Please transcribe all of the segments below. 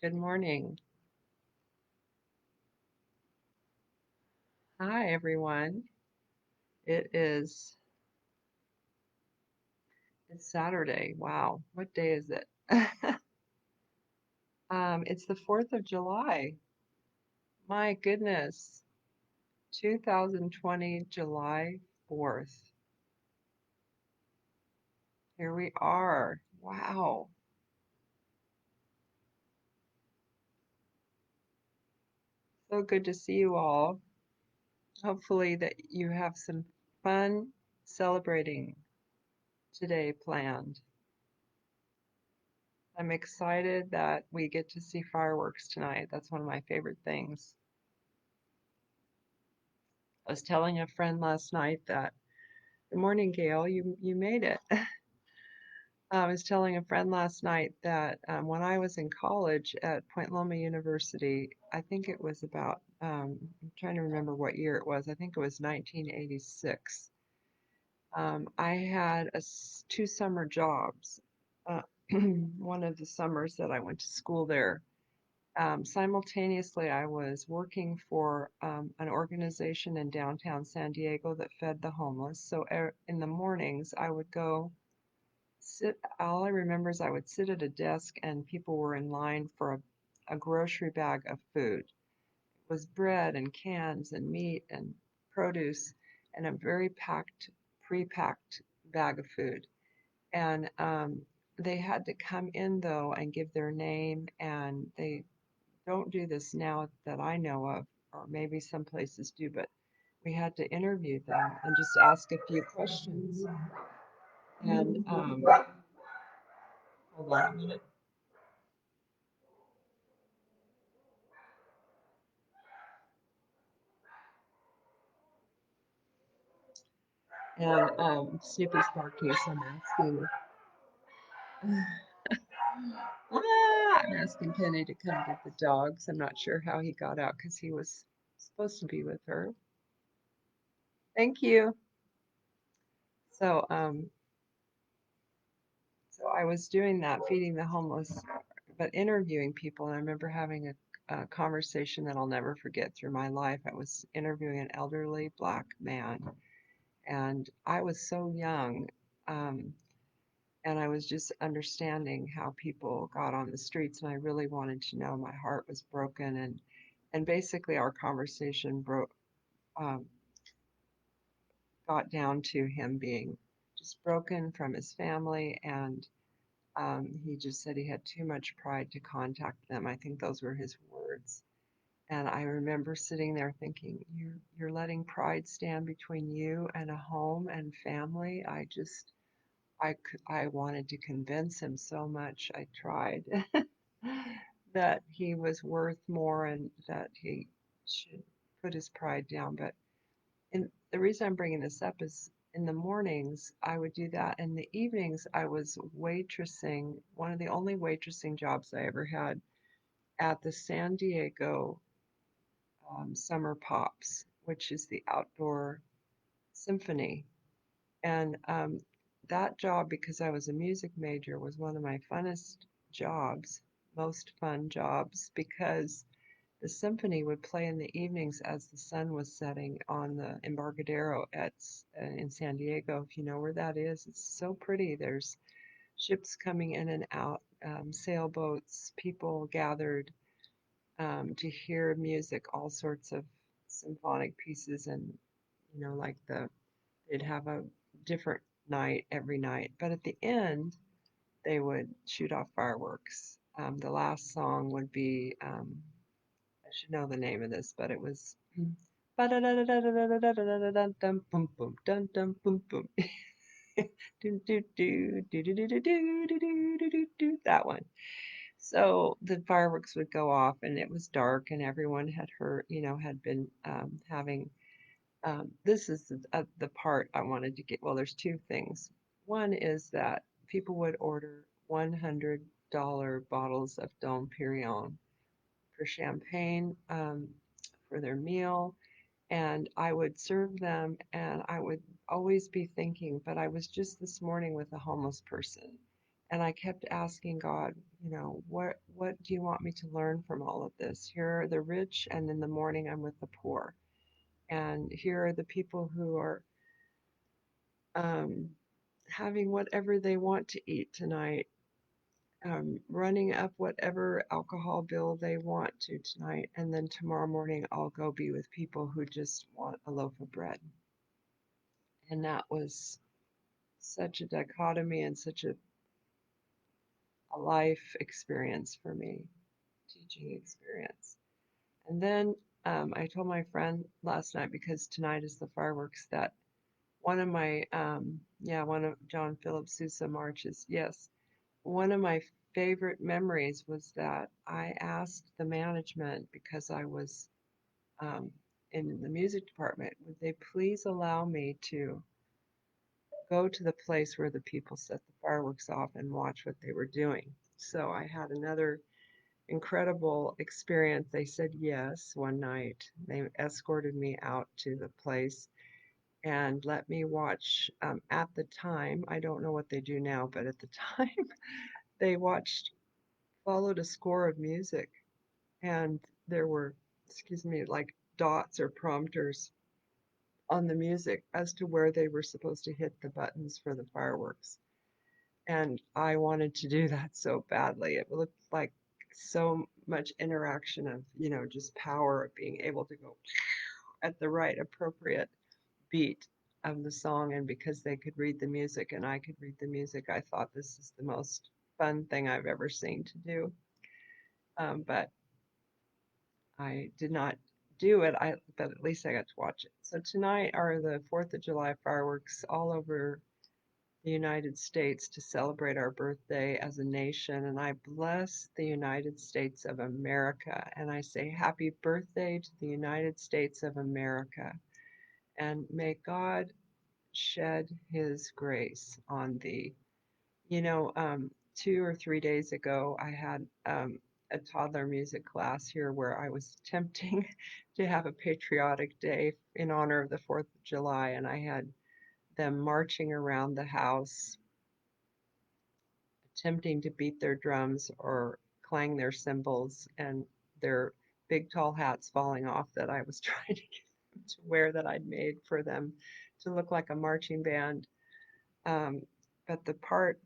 Good morning. Hi, everyone. It is it's Saturday. Wow, what day is it? It's the 4th of July. My goodness, 2020, July 4th. Here we are. Wow. So good to see you all. Hopefully that you have some fun celebrating today planned. I'm excited that we get to see fireworks tonight. That's one of my favorite things. I was telling a friend last night that, good morning, Gail, you made it. I was telling a friend last night that when I was in college at Point Loma University, I think it was about, I'm trying to remember what year it was. I think it was 1986. I had two summer jobs. Uh, one of the summers that I went to school there. Simultaneously, I was working for an organization in downtown San Diego that fed the homeless. So in the mornings, I would go sit. All I remember is I would sit at a desk and people were in line for a grocery bag of food. It was bread and cans and meat and produce and a very pre-packed bag of food. And they had to come in though and give their name, and they don't do this now that I know of, or maybe some places do, but we had to interview them and just ask a few questions. And hold on a minute. And Snoopy's barking, so I'm asking Penny to come get the dogs. I'm not sure how he got out because he was supposed to be with her. Thank you. So, so I was doing that, feeding the homeless, but interviewing people. And I remember having a conversation that I'll never forget through my life. I was interviewing an elderly black man, and I was so young. Um, and I was just understanding how people got on the streets, and I really wanted to know. My heart was broken, and basically our conversation um, got down to him being just broken from his family, and he just said he had too much pride to contact them. I think those were his words. And I remember sitting there thinking, you're letting pride stand between you and a home and family. I wanted to convince him so much. I tried that he was worth more and that he should put his pride down. But the reason I'm bringing this up is in the mornings I would do that. In the evenings I was waitressing, one of the only waitressing jobs I ever had at the San Diego Summer Pops, which is the outdoor symphony. And that job, because I was a music major, was one of my funnest jobs, most fun jobs, because the symphony would play in the evenings as the sun was setting on the Embarcadero in San Diego. If you know where that is, it's so pretty. There's ships coming in and out, sailboats, people gathered to hear music, all sorts of symphonic pieces, and like they'd have a different night every night. But at the end, they would shoot off fireworks. The last song would be, I should know the name of this, but it was that one. So the fireworks would go off, and it was dark, and everyone had heard, had been having. This is the part I wanted to get. Well, there's two things. One is that people would order $100 bottles of Dom Perignon for champagne for their meal, and I would serve them, and I would always be thinking, but I was just this morning with a homeless person, And I kept asking God, what do you want me to learn from all of this? Here are the rich, and in the morning I'm with the poor. And here are the people who are um, having whatever they want to eat tonight, running up whatever alcohol bill they want to tonight. And then tomorrow morning I'll go be with people who just want a loaf of bread. And that was such a dichotomy and such a life experience for me, teaching experience. And then I told my friend last night, because tonight is the fireworks, that one of John Philip Sousa marches, yes, one of my favorite memories was that I asked the management, because I was um, in the music department, would they please allow me to go to the place where the people set the fireworks off and watch what they were doing. So I had another incredible experience. They said yes one night. They escorted me out to the place and let me watch. At the time, I don't know what they do now, but at the time, they followed a score of music, and there were, excuse me, like dots or prompters on the music as to where they were supposed to hit the buttons for the fireworks. And I wanted to do that so badly. It looked like so much interaction of, just power of being able to go at the right appropriate beat of the song. And because they could read the music and I could read the music, I thought this is the most fun thing I've ever seen to do. But I did not do it. But at least I got to watch it. So tonight are the 4th of July fireworks all over the United States to celebrate our birthday as a nation. And I bless the United States of America. And I say happy birthday to the United States of America. And may God shed his grace on thee. 2 or 3 days ago, I had a toddler music class here where I was attempting to have a patriotic day in honor of the 4th of July. And I had them marching around the house, attempting to beat their drums or clang their cymbals, and their big tall hats falling off that I was trying to get them to wear, that I'd made for them to look like a marching band. Um, but the part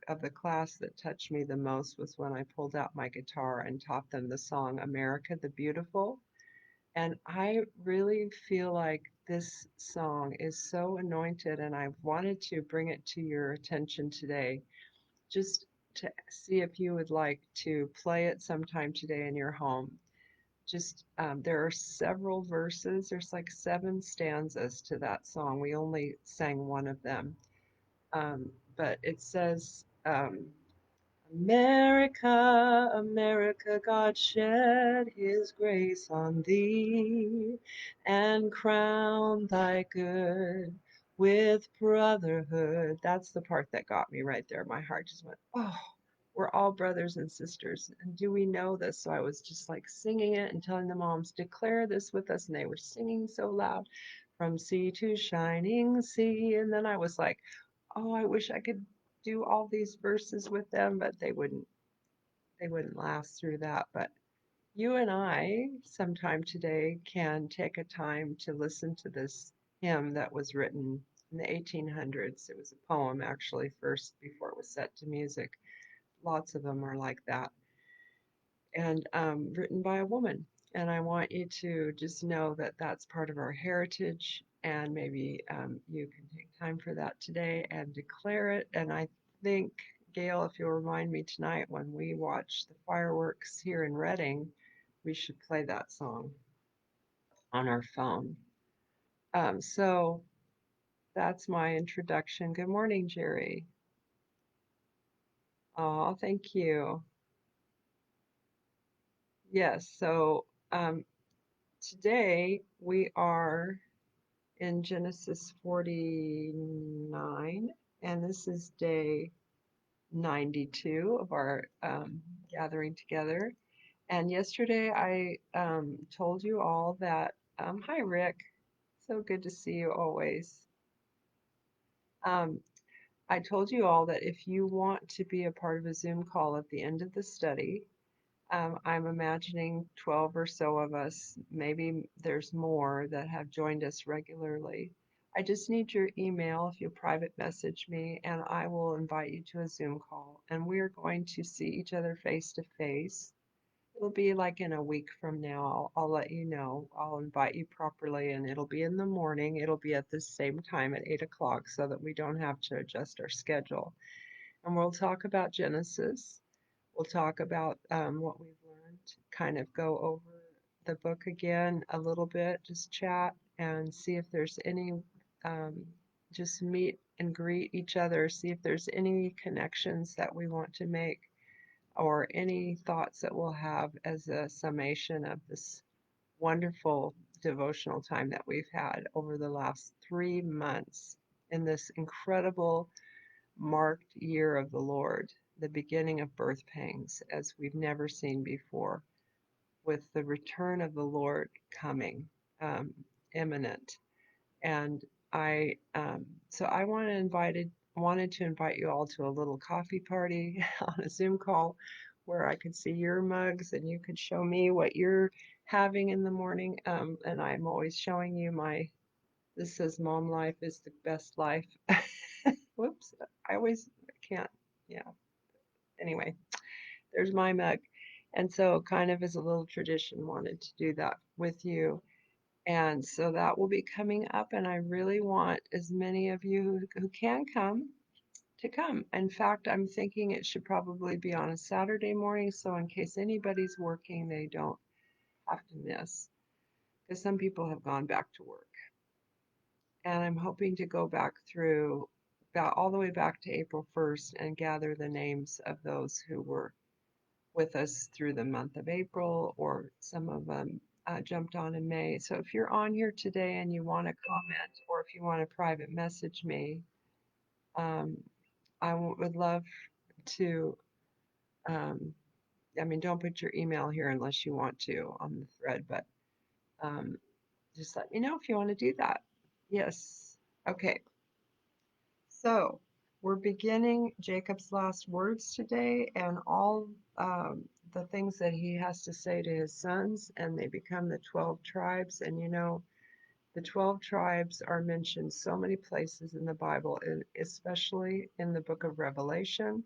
of the class that touched me the most was when I pulled out my guitar and taught them the song America the Beautiful. And I really feel like this song is so anointed, and I wanted to bring it to your attention today, just to see if you would like to play it sometime today in your home. There are several verses, there's like 7 stanzas to that song. We only sang one of them. But it says, America, America, God shed his grace on thee and crown thy good with brotherhood. That's the part that got me right there. My heart just went, oh, we're all brothers and sisters. And do we know this? So I was just like singing it and telling the moms, declare this with us. And they were singing so loud, from sea to shining sea. And then I was like, oh, I wish I could do all these verses with them, but they wouldn't last through that. But you and I sometime today can take a time to listen to this hymn that was written in the 1800s. It was a poem, actually, first, before it was set to music. Lots of them are like that, and written by a woman. And I want you to just know that that's part of our heritage, and maybe you can take time for that today and declare it. And I think, Gail, if you'll remind me tonight when we watch the fireworks here in Reading, we should play that song on our phone. So that's my introduction. Good morning, Jerry. Oh, thank you. Yes, so today we are in Genesis 49, and this is day 92 of our gathering together. And yesterday I told you all that, hi Rick, so good to see you always. Um, I told you all that if you want to be a part of a Zoom call at the end of the study, I'm imagining 12 or so of us, maybe there's more that have joined us regularly. I just need your email if you private message me, and I will invite you to a Zoom call. And we are going to see each other face to face. It'll be like in a week from now. I'll let you know. I'll invite you properly, and it'll be in the morning. It'll be at the same time at 8 o'clock so that we don't have to adjust our schedule. And we'll talk about Genesis. We'll talk about what we've learned, kind of go over the book again a little bit, just chat and see if there's any, um, just meet and greet each other, see if there's any connections that we want to make or any thoughts that we'll have as a summation of this wonderful devotional time that we've had over the last 3 months in this incredible marked year of the Lord, the beginning of birth pangs as we've never seen before, with the return of the Lord coming, um, imminent. And so I wanted to invite you all to a little coffee party on a Zoom call where I could see your mugs and you could show me what you're having in the morning. And I'm always showing you this says mom life is the best life. Whoops, I always can't, yeah. Anyway, there's my mug. And so kind of as a little tradition, wanted to do that with you. And so that will be coming up, and I really want as many of you who can come to come. In fact, I'm thinking it should probably be on a Saturday morning, so in case anybody's working, they don't have to miss, because some people have gone back to work. And I'm hoping to go back through about all the way back to April 1st and gather the names of those who were with us through the month of April, or some of them jumped on in May. So if you're on here today and you want to comment, or if you want to private message me, um, would love to. Um, I mean, don't put your email here unless you want to on the thread, but um, just let me know if you want to do that. Yes. Okay. So we're beginning Jacob's last words today, and all the things that he has to say to his sons, and they become the 12 tribes. And the 12 tribes are mentioned so many places in the Bible, and especially in the book of Revelation,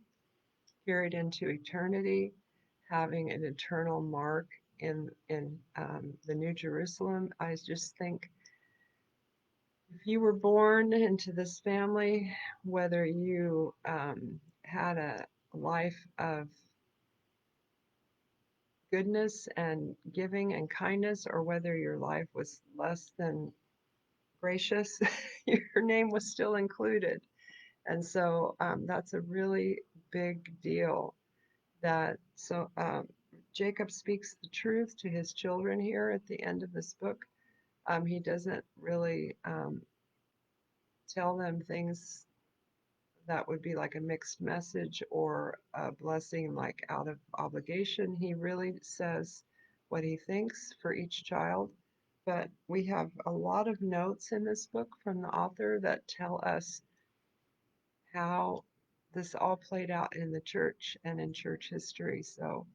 carried into eternity, having an eternal mark in the New Jerusalem. I just think if you were born into this family, whether you had a life of goodness and giving and kindness, or whether your life was less than gracious, your name was still included. And so that's a really big deal. Jacob speaks the truth to his children here at the end of this book. He doesn't really tell them things that would be like a mixed message or a blessing like out of obligation. He really says what he thinks for each child. But we have a lot of notes in this book from the author that tell us how this all played out in the church and in church history. So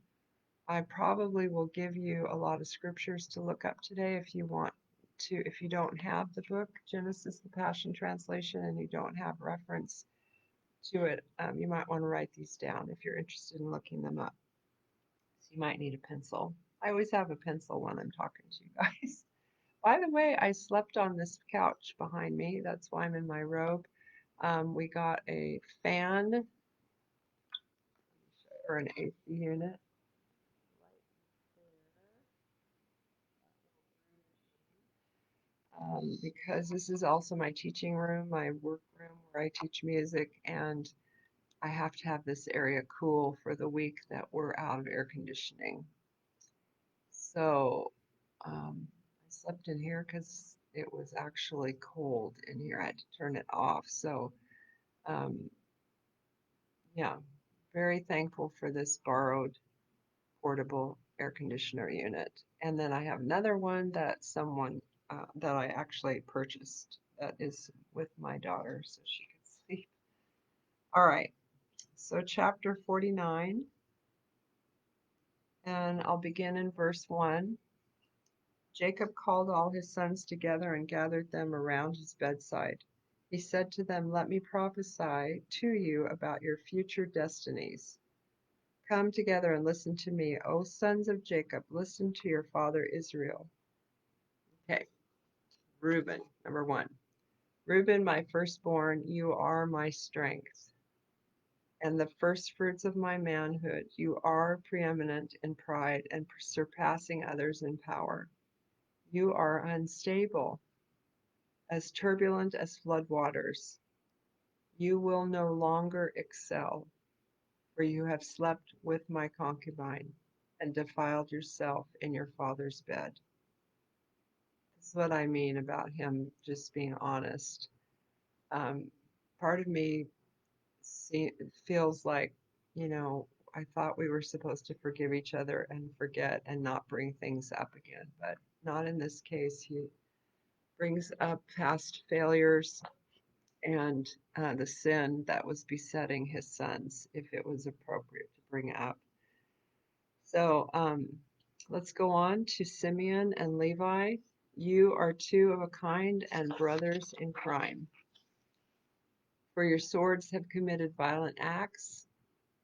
I probably will give you a lot of scriptures to look up today if you want to, if you don't have the book, Genesis, the Passion Translation, and you don't have reference to it, you might want to write these down if you're interested in looking them up. So you might need a pencil. I always have a pencil when I'm talking to you guys. By the way, I slept on this couch behind me. That's why I'm in my robe. We got a fan or an AC unit because this is also my teaching room, my work room where I teach music, and I have to have this area cool for the week that we're out of air conditioning. So I slept in here because it was actually cold in here. I had to turn it off. So um, yeah, very thankful for this borrowed portable air conditioner unit. And then I have another one that that I actually purchased that is with my daughter so she can sleep. All right, so chapter 49, and I'll begin in verse 1. Jacob called all his sons together and gathered them around his bedside. He said to them, "Let me prophesy to you about your future destinies. Come together and listen to me, O sons of Jacob, listen to your father Israel." Okay, Reuben, number 1. Reuben, my firstborn, you are my strength, and the firstfruits of my manhood. You are preeminent in pride and surpassing others in power. You are unstable, as turbulent as flood waters. You will no longer excel, for you have slept with my concubine and defiled yourself in your father's bed. This is what I mean about him just being honest. Um, Part of me feels like, you know, I thought we were supposed to forgive each other and forget and not bring things up again, but not in this case. He brings up past failures and the sin that was besetting his sons, if it was appropriate to bring up. So let's go on to Simeon and Levi. You are two of a kind and brothers in crime. For your swords have committed violent acts.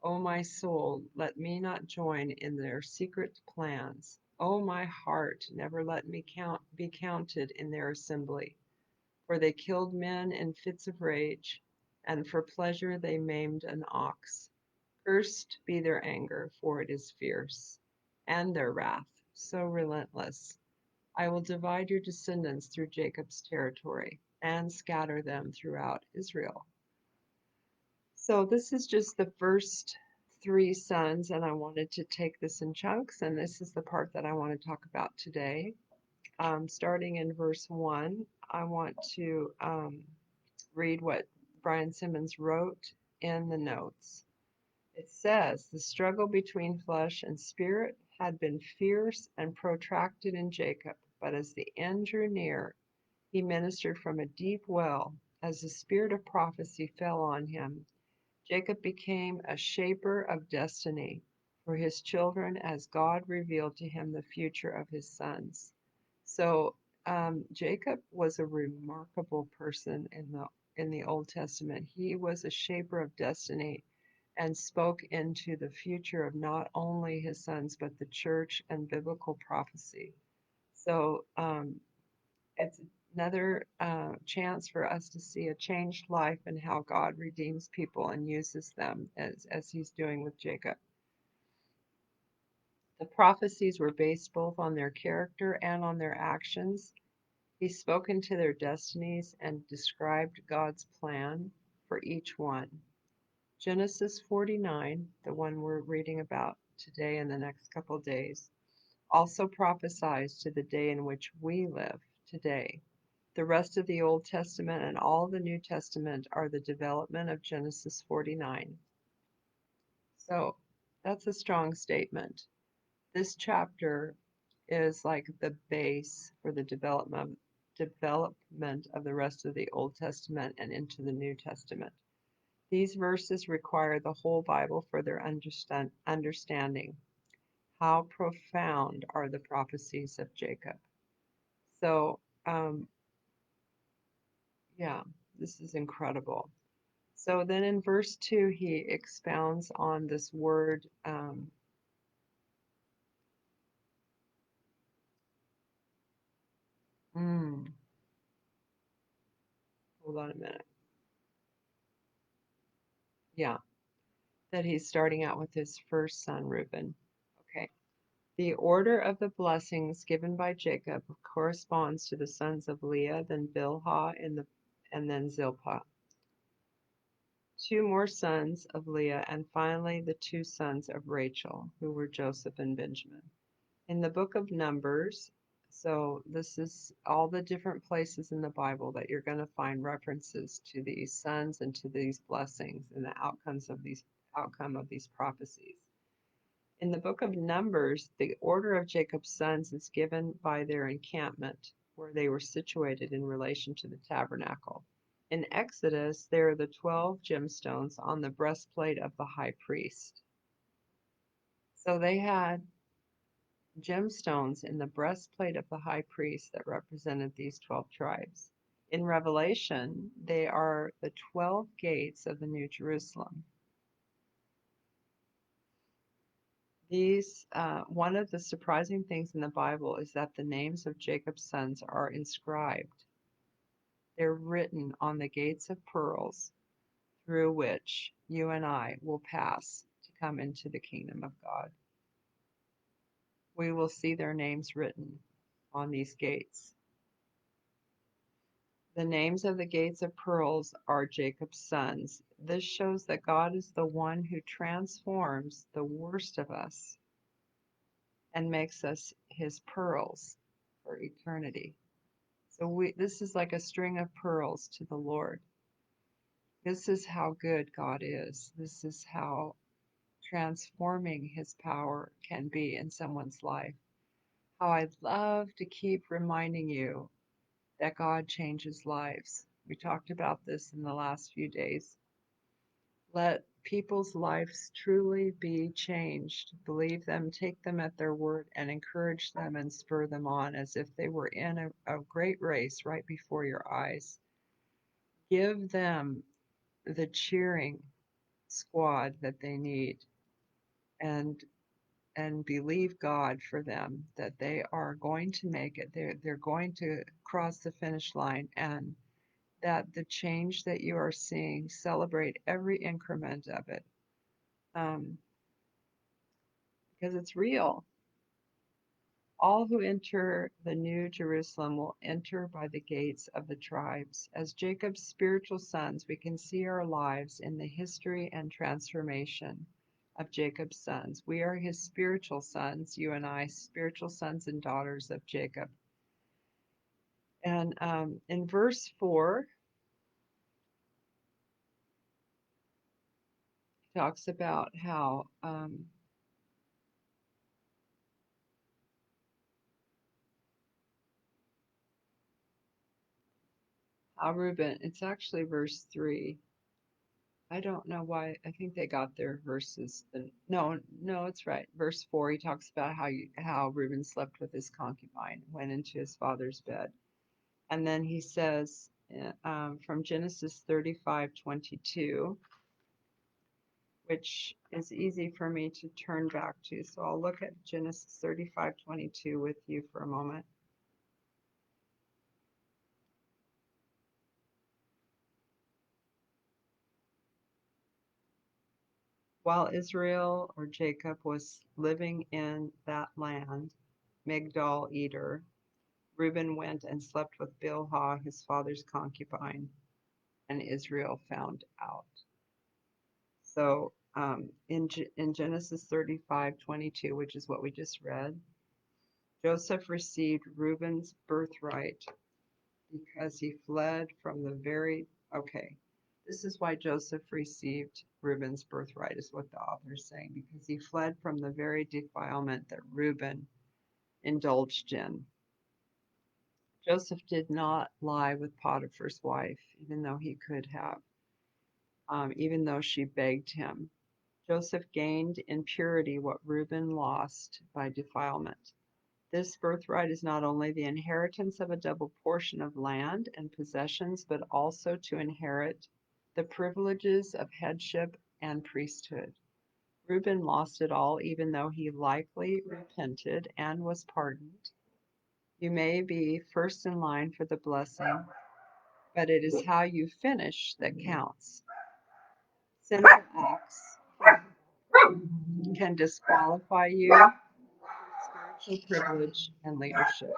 O my soul, let me not join in their secret plans. O my heart, never let me be counted in their assembly. For they killed men in fits of rage, and for pleasure they maimed an ox. Cursed be their anger, for it is fierce, and their wrath so relentless. I will divide your descendants through Jacob's territory, and scatter them throughout Israel. So this is just the first 3 sons, and I wanted to take this in chunks, and this is the part that I want to talk about today. Starting in verse 1, I want to read what Brian Simmons wrote in the notes. It says, "The struggle between flesh and spirit had been fierce and protracted in Jacob, but as the end drew near, he ministered from a deep well. As the spirit of prophecy fell on him, Jacob became a shaper of destiny for his children as God revealed to him the future of his sons." So Jacob was a remarkable person in the Old Testament. He was a shaper of destiny and spoke into the future of not only his sons but the church and biblical prophecy. So it's another chance for us to see a changed life and how God redeems people and uses them as he's doing with Jacob. The prophecies were based both on their character and on their actions. He spoke into their destinies and described God's plan for each one. Genesis 49, the one we're reading about today and the next couple days, also prophesies to the day in which we live today. The rest of the Old Testament and all the New Testament are the development of Genesis 49. So that's a strong statement. This chapter is like the base for the development of the rest of the Old Testament and into the New Testament. These verses require the whole Bible for their understanding. How profound are the prophecies of Jacob? So, yeah, this is incredible. So then in verse 2, he expounds on this word. Mm, Hold on a minute. Yeah, that he's starting out with his first son, Reuben. Okay. The order of the blessings given by Jacob corresponds to the sons of Leah, then Bilhah, and then Zilpah. 2 more sons of Leah, and finally the 2 sons of Rachel, who were Joseph and Benjamin. In the book of Numbers, so this is all the different places in the Bible that you're going to find references to these sons and to these blessings and the outcome of these prophecies. In the book of Numbers, the order of Jacob's sons is given by their encampment, where they were situated in relation to the tabernacle. In Exodus, there are the 12 gemstones on the breastplate of the high priest. So they had gemstones in the breastplate of the high priest that represented these 12 tribes. In Revelation, they are the 12 gates of the New Jerusalem. One of the surprising things in the Bible is that the names of Jacob's sons are inscribed. They're written on the gates of pearls through which you and I will pass to come into the kingdom of God. We will see their names written on these gates. The names of the gates of pearls are Jacob's sons. This shows that God is the one who transforms the worst of us and makes us his pearls for eternity. So this is like a string of pearls to the Lord. This is how good God is. This is how transforming his power can be in someone's life. How I'd love to keep reminding you that God changes lives. We talked about this in the last few days. Let people's lives truly be changed. Believe them, take them at their word, and encourage them and spur them on as if they were in a great race right before your eyes. Give them the cheering squad that they need, and believe God for them that they are going to make it. They're going to cross the finish line, and that the change that you are seeing, celebrate every increment of it, because it's real. All who enter the New Jerusalem will enter by the gates of the tribes. As Jacob's spiritual sons, we can see our lives in the history and transformation of Jacob's sons. We are his spiritual sons, you and I, spiritual sons and daughters of Jacob. And in verse 4, he talks about how Reuben, it's actually verse 3. I don't know why. I think they got their verses. No, it's right. Verse 4, he talks about how Reuben slept with his concubine, went into his father's bed. And then he says from Genesis 35:22, which is easy for me to turn back to. So I'll look at Genesis 35:22 with you for a moment. While Israel or Jacob was living in that land, Migdal Eder, Reuben went and slept with Bilhah, his father's concubine, and Israel found out. So in Genesis 35:22, which is what we just read, Joseph received Reuben's birthright because he fled from the very, okay, this is why Joseph received Reuben's birthright, is what the author is saying, because he fled from the very defilement that Reuben indulged in. Joseph did not lie with Potiphar's wife, even though he could have, even though she begged him. Joseph gained in purity what Reuben lost by defilement. This birthright is not only the inheritance of a double portion of land and possessions, but also to inherit the privileges of headship and priesthood. Reuben lost it all, even though he likely repented and was pardoned. You may be first in line for the blessing, but it is how you finish that counts. Sinful acts can disqualify you from spiritual privilege and leadership.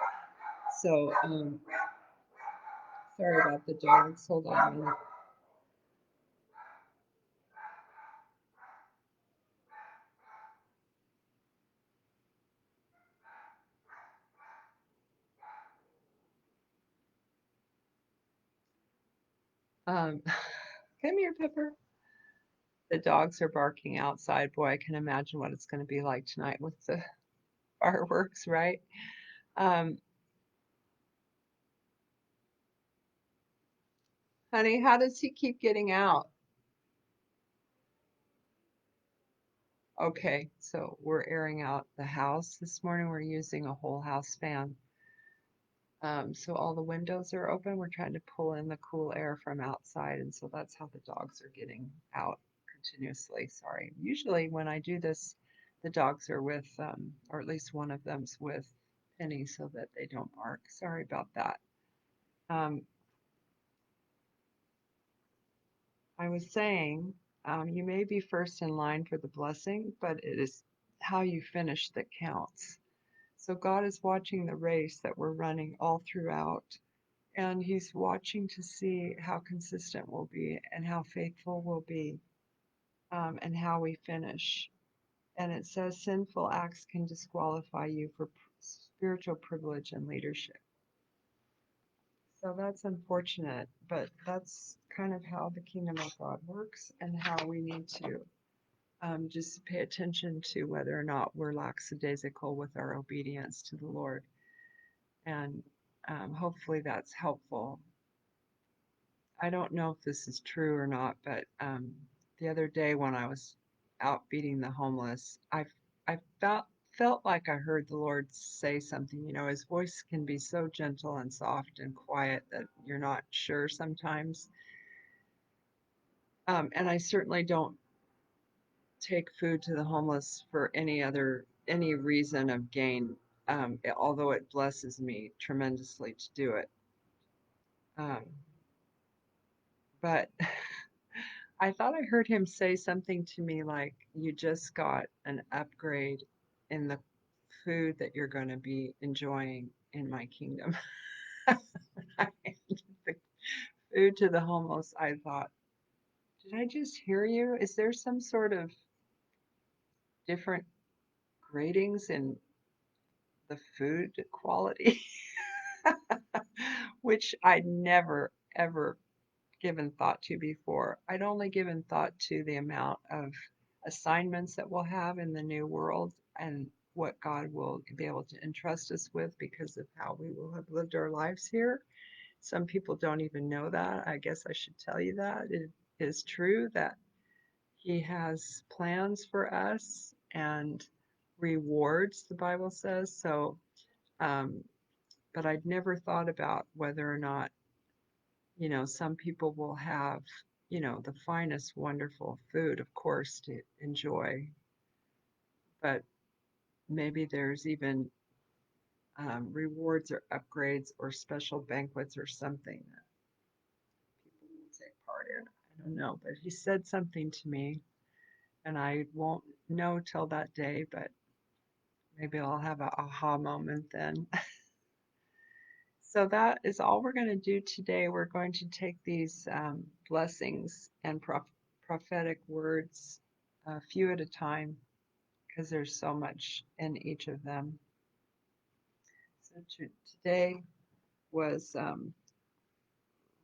So, sorry about the dogs. Hold on a minute. Come here, Pepper. The dogs are barking outside. Boy, I can imagine what it's going to be like tonight with the fireworks, right? Um, Honey, how does he keep getting out? Okay, so we're airing out the house this morning. We're using a whole house fan. So all the windows are open. We're trying to pull in the cool air from outside, and so that's how the dogs are getting out continuously. Sorry. Usually when I do this, the dogs are with, or at least one of them's with Penny so that they don't bark. Sorry about that. Um, I was saying, you may be first in line for the blessing, but it is how you finish that counts. So God is watching the race that we're running all throughout, and He's watching to see how consistent we'll be and how faithful we'll be, and how we finish. And it says sinful acts can disqualify you for spiritual privilege and leadership. So that's unfortunate, but that's kind of how the kingdom of God works and how we need to just pay attention to whether or not we're lackadaisical with our obedience to the Lord. And hopefully that's helpful. I don't know if this is true or not, but the other day when I was out feeding the homeless, I felt like I heard the Lord say something. You know, His voice can be so gentle and soft and quiet that you're not sure sometimes. And I certainly don't take food to the homeless for any reason of gain, although it blesses me tremendously to do it. Um, but I thought I heard him say something to me like, "You just got an upgrade in the food that you're going to be enjoying in my kingdom." The food to the homeless. I thought, did I just hear you? Is there some sort of different gradings in the food quality? Which I'd never, ever given thought to before. I'd only given thought to the amount of assignments that we'll have in the new world and what God will be able to entrust us with because of how we will have lived our lives here. Some people don't even know that. I guess I should tell you that. It is true that He has plans for us and rewards, the Bible says. So, um, but I'd never thought about whether or not, some people will have, the finest, wonderful food, of course, to enjoy, but maybe there's even rewards or upgrades or special banquets or something that people will take part in. I don't know, but he said something to me, and I won't know till that day, but maybe I'll have a aha moment then. So that is all we're going to do today. We're going to take these blessings and prophetic words a few at a time because there's so much in each of them. So today was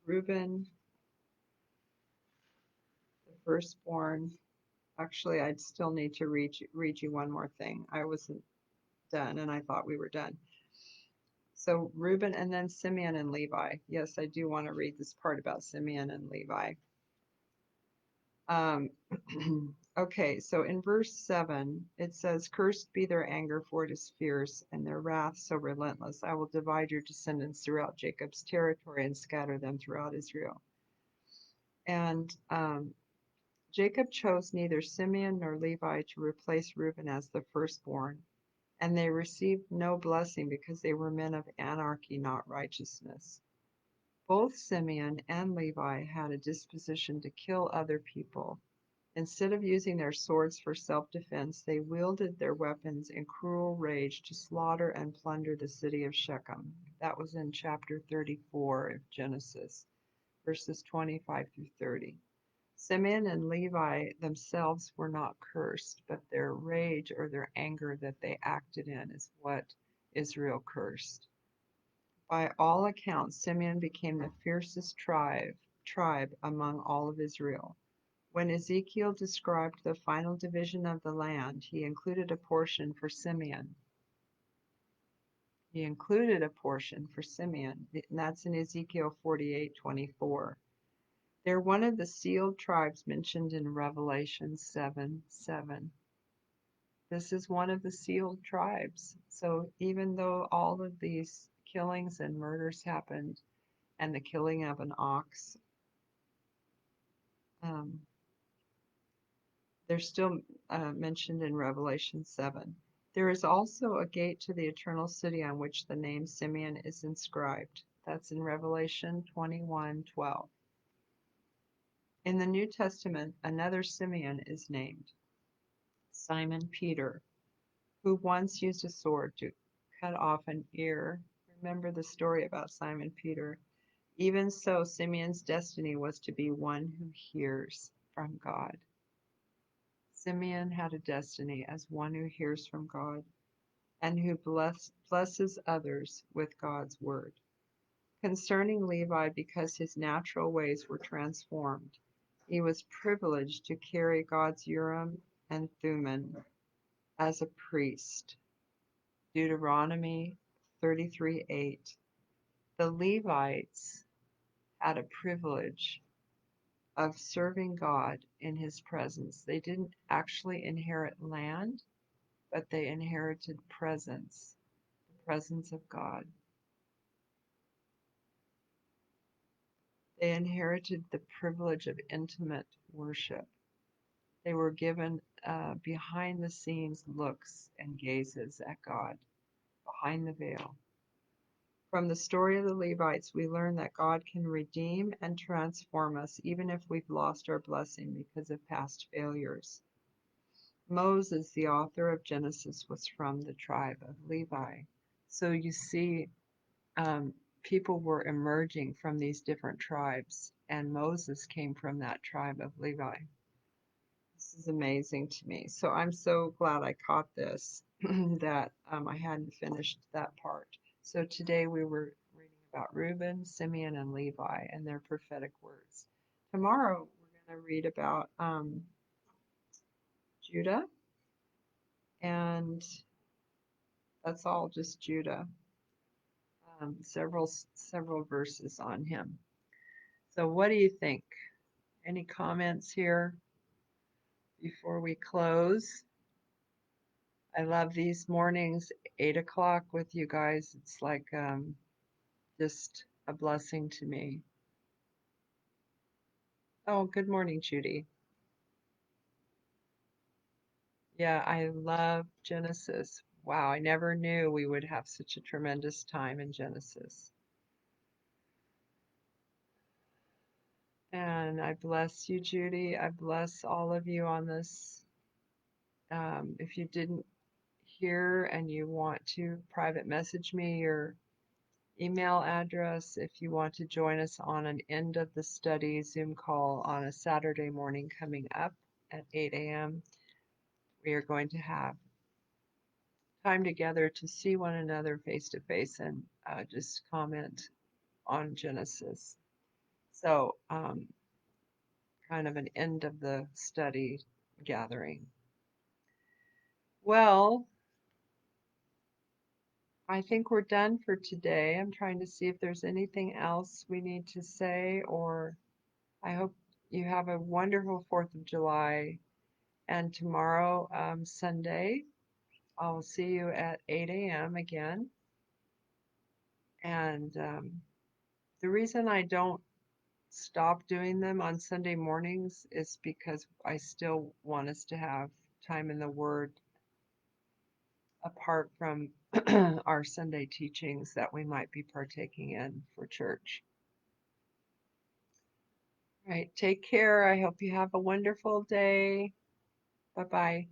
Reuben, the firstborn. Actually, I'd still need to read you one more thing. I wasn't done, and I thought we were done. So Reuben and then Simeon and Levi. Yes, I do want to read this part about Simeon and Levi. Um, okay, so in verse 7, it says, "Cursed be their anger, for it is fierce, and their wrath so relentless. I will divide your descendants throughout Jacob's territory and scatter them throughout Israel." And Jacob chose neither Simeon nor Levi to replace Reuben as the firstborn, and they received no blessing because they were men of anarchy, not righteousness. Both Simeon and Levi had a disposition to kill other people. Instead of using their swords for self-defense, they wielded their weapons in cruel rage to slaughter and plunder the city of Shechem. That was in chapter 34 of Genesis, verses 25 through 30. Simeon and Levi themselves were not cursed, but their rage or their anger that they acted in is what Israel cursed. By all accounts, Simeon became the fiercest tribe among all of Israel. When Ezekiel described the final division of the land, he included a portion for Simeon. And that's in Ezekiel 48:24. They're one of the sealed tribes mentioned in Revelation 7:7. This is one of the sealed tribes. So even though all of these killings and murders happened, and the killing of an ox, um, they're still mentioned in Revelation 7. There is also a gate to the eternal city on which the name Simeon is inscribed. That's in Revelation 21:12. In the New Testament, another Simeon is named, Simon Peter, who once used a sword to cut off an ear. Remember the story about Simon Peter. Even so, Simeon's destiny was to be one who hears from God. Simeon had a destiny as one who hears from God and who blesses others with God's word. Concerning Levi, because his natural ways were transformed, he was privileged to carry God's Urim and Thummim as a priest. Deuteronomy 33:8. The Levites had a privilege of serving God in his presence. They didn't actually inherit land, but they inherited presence, the presence of God. They inherited the privilege of intimate worship. They were given behind the scenes looks and gazes at God, behind the veil. From the story of the Levites, we learn that God can redeem and transform us even if we've lost our blessing because of past failures. Moses, the author of Genesis, was from the tribe of Levi. So you see, people were emerging from these different tribes, and Moses came from that tribe of Levi. This is amazing to me. So I'm so glad I caught this, that I hadn't finished that part. So today we were reading about Reuben, Simeon, and Levi and their prophetic words. Tomorrow we're going to read about Judah, and that's all just Judah. Several verses on him. So what do you think? Any comments here before we close? I love these mornings, 8 o'clock with you guys. It's like just a blessing to me. Oh, good morning, Judy. Yeah, I love Genesis. Wow, I never knew we would have such a tremendous time in Genesis. And I bless you, Judy. I bless all of you on this. If you didn't hear and you want to private message me your email address, if you want to join us on an end of the study Zoom call on a Saturday morning coming up at 8 a.m., we are going to have time together to see one another face to face and just comment on Genesis. So, kind of an end of the study gathering. Well, I think we're done for today. I'm trying to see if there's anything else we need to say, or I hope you have a wonderful 4th of July. And tomorrow, Sunday, I'll see you at 8 a.m. again. And the reason I don't stop doing them on Sunday mornings is because I still want us to have time in the Word apart from our Sunday teachings that we might be partaking in for church. All right, take care. I hope you have a wonderful day. Bye-bye.